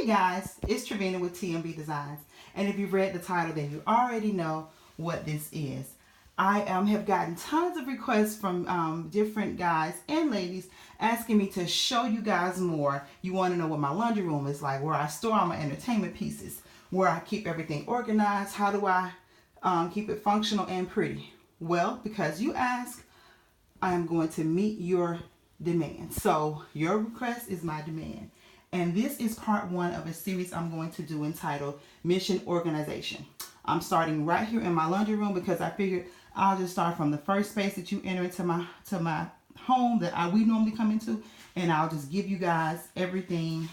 Hey guys, it's Trevina with TMB Designs, and if you've read the title, then you already know what this is. I have gotten tons of requests from different guys and ladies asking me to show you guys more. You want to know what my laundry room is like, where I store all my entertainment pieces, where I keep everything organized, how do I keep it functional and pretty. Well, because you ask, I am going to meet your demand. So your request is my demand. And this is part one of a series I'm going to do entitled Mission Organization. I'm starting right here in my laundry room because I figured I'll just start from the first space that you enter into my home that we normally come into, and I'll just give you guys everything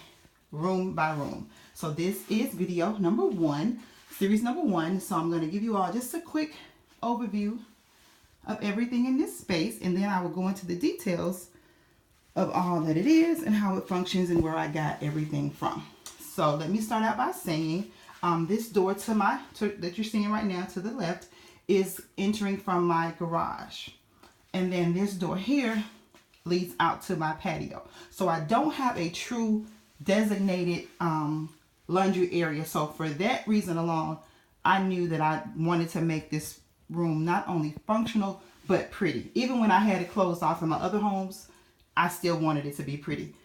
room by room. So this is video number one, series number one. So I'm going to give you all just a quick overview of everything in this space, and then I will go into the details of all that it is and how it functions and where I got everything from. So let me start out by saying this door that you're seeing right now to the left is entering from my garage, and then this door here leads out to my patio. So I don't have a true designated laundry area. So for that reason alone, I knew that I wanted to make this room not only functional but pretty. Even when I had it closed off in my other homes, I still wanted it to be pretty.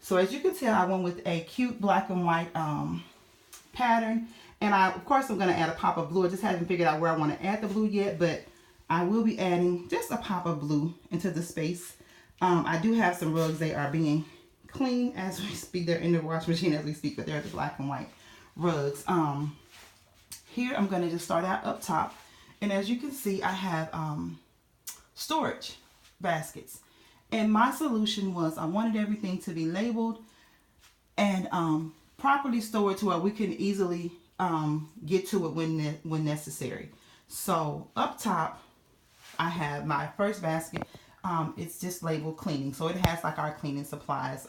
So as you can tell, I went with a cute black and white pattern. And of course, I'm going to add a pop of blue. I just haven't figured out where I want to add the blue yet, but I will be adding just a pop of blue into the space. I do have some rugs. They are being cleaned as we speak. They're in the wash machine as we speak, but they're the black and white rugs. Here, I'm going to just start out up top. And as you can see, I have storage baskets. And my solution was I wanted everything to be labeled and properly stored to where we can easily get to it when necessary. So up top, I have my first basket. It's just labeled cleaning. So it has like our cleaning supplies,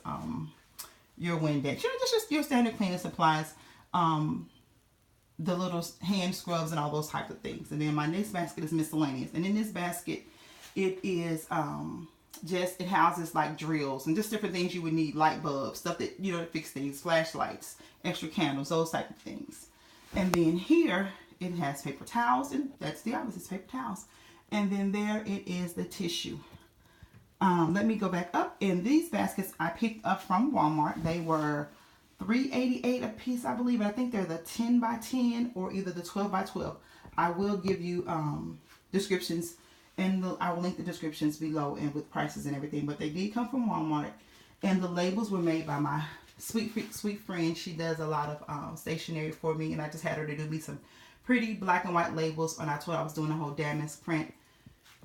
your Windex, just your standard cleaning supplies, the little hand scrubs and all those types of things. And then my next basket is miscellaneous. And in this basket, it is it houses like drills and just different things you would need, light bulbs, stuff that, to fix things, flashlights, extra candles, those type of things. And then here it has paper towels, and that's the opposite, paper towels. And then there it is the tissue. Let me go back up. And these baskets I picked up from Walmart. They were $3.88 a piece, I believe. And I think they're the 10 by 10 or either the 12 by 12. I will give you descriptions, and I will link the descriptions below and with prices and everything. But they did come from Walmart, and the labels were made by my sweet friend. She does a lot of stationery for me, and I just had her to do me some pretty black and white labels. And I told her I was doing a whole damask print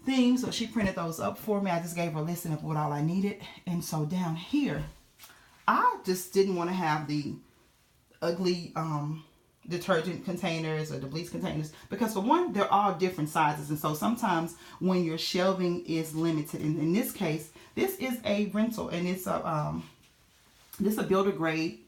theme, so she printed those up for me. I just gave her a listing of what all I needed. And so down here, I just didn't want to have the ugly detergent containers or the bleach containers, because for one, they're all different sizes, and so sometimes when your shelving is limited, and in this case, this is a rental, and it's a builder grade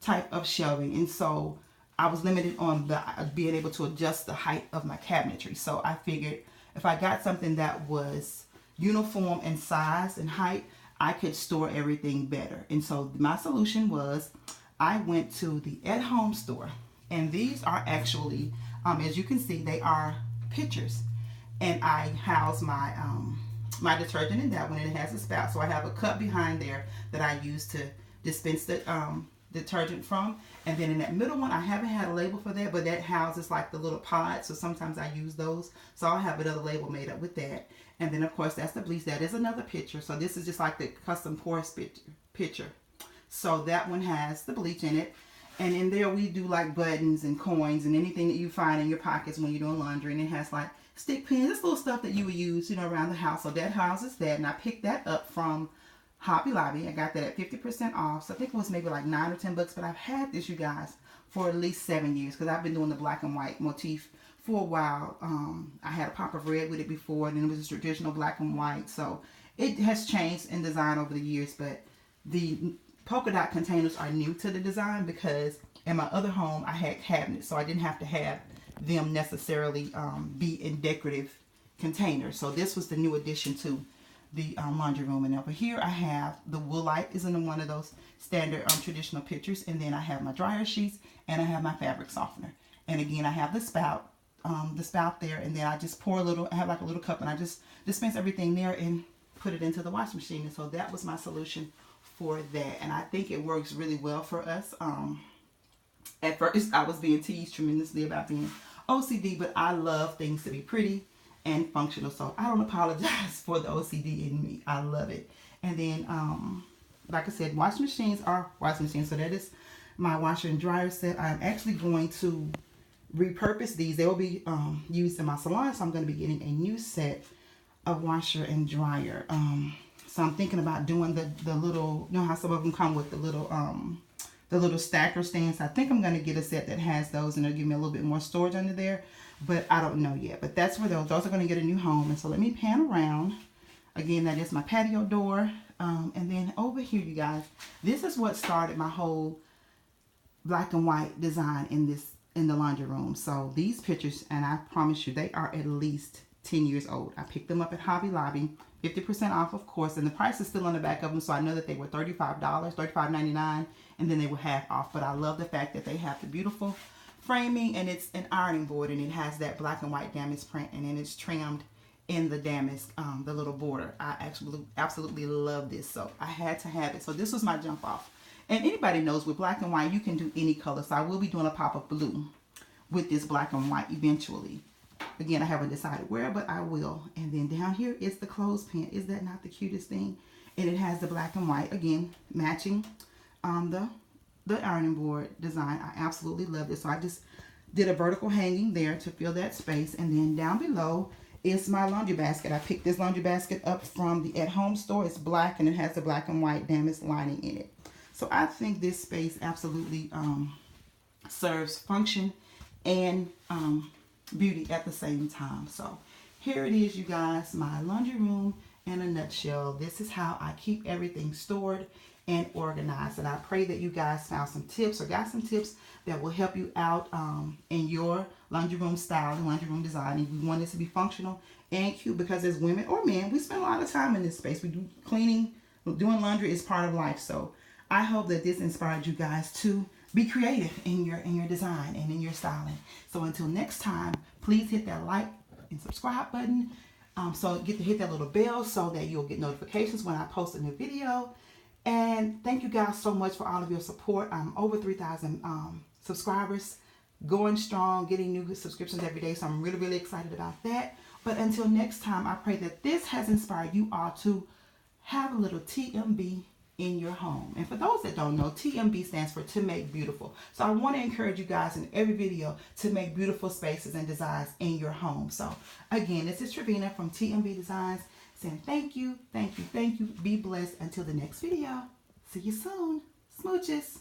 type of shelving, and so I was limited on being able to adjust the height of my cabinetry. So I figured if I got something that was uniform in size and height, I could store everything better. And so my solution was I went to the at-home store. And these are actually, as you can see, they are pitchers. And I house my my detergent in that one, and it has a spout. So I have a cup behind there that I use to dispense the detergent from. And then in that middle one, I haven't had a label for that, but that houses like the little pods. So sometimes I use those. So I'll have another label made up with that. And then, of course, that's the bleach. That is another pitcher. So this is just like the custom porous pitcher. So that one has the bleach in it. And in there we do like buttons and coins and anything that you find in your pockets when you're doing laundry. And it has like stick pins, this little stuff that you would use, around the house. So that houses that. And I picked that up from Hobby Lobby. I got that at 50% off. So I think it was maybe like $9 or $10. But I've had this, you guys, for at least 7 years, because I've been doing the black and white motif for a while. I had a pop of red with it before, and then it was a traditional black and white. So it has changed in design over the years, but the polka dot containers are new to the design, because in my other home I had cabinets, so I didn't have to have them necessarily be in decorative containers. So this was the new addition to the laundry room. And over here I have the wool light is in one of those standard traditional pictures, and then I have my dryer sheets and I have my fabric softener. And again, I have the spout there, and then I just pour a little, I have like a little cup, and I just dispense everything there and put it into the washing machine. And so that was my solution for that, and I think it works really well for us. At first I was being teased tremendously about being OCD, but I love things to be pretty and functional, so I don't apologize for the OCD in me. I love it. And then like I said, washing machines are washing machines, so that is my washer and dryer set. I'm actually going to repurpose these. They will be used in my salon, so I'm going to be getting a new set of washer and dryer. So I'm thinking about doing the little, you know how some of them come with the little stacker stands. I think I'm going to get a set that has those, and it'll give me a little bit more storage under there, but I don't know yet. But that's where those are going to get a new home. And so let me pan around. Again, that is my patio door. And then over here, you guys, this is what started my whole black and white design in the laundry room. So these pictures, and I promise you, they are at least 10 years old. I picked them up at Hobby Lobby, 50% off, of course, and the price is still on the back of them, so I know that they were $35, $35.99, and then they were half off. But I love the fact that they have the beautiful framing, and it's an ironing board, and it has that black and white damask print, and then it's trimmed in the damask, the little border. I actually absolutely love this, so I had to have it. So this was my jump off. And anybody knows with black and white, you can do any color. So I will be doing a pop of blue with this black and white eventually. Again, I haven't decided where, but I will. And then down here is the clothespin. Is that not the cutest thing? And it has the black and white, again, matching the ironing board design. I absolutely love this. So I just did a vertical hanging there to fill that space. And then down below is my laundry basket. I picked this laundry basket up from the At Home store. It's black, and it has the black and white damask lining in it. So I think this space absolutely serves function and beauty at the same time. So here it is, you guys, my laundry room in a nutshell. This is how I keep everything stored and organized. And I pray that you guys found some tips or got some tips that will help you out in your laundry room style and laundry room design. And we want this to be functional and cute, because as women or men, we spend a lot of time in this space. We do cleaning, doing laundry is part of life. So I hope that this inspired you guys to be creative in your design and in your styling. So until next time, please hit that like and subscribe button. So hit that little bell so that you'll get notifications when I post a new video. And thank you guys so much for all of your support. I'm over 3,000 subscribers, going strong, getting new subscriptions every day. So I'm really, really excited about that. But until next time, I pray that this has inspired you all to have a little TMB in your home. And for those that don't know, TMB stands for To Make Beautiful. So I want to encourage you guys in every video to make beautiful spaces and designs in your home. So again, this is Trevina from TMB Designs saying thank you, thank you, thank you. Be blessed until the next video. See you soon. Smooches.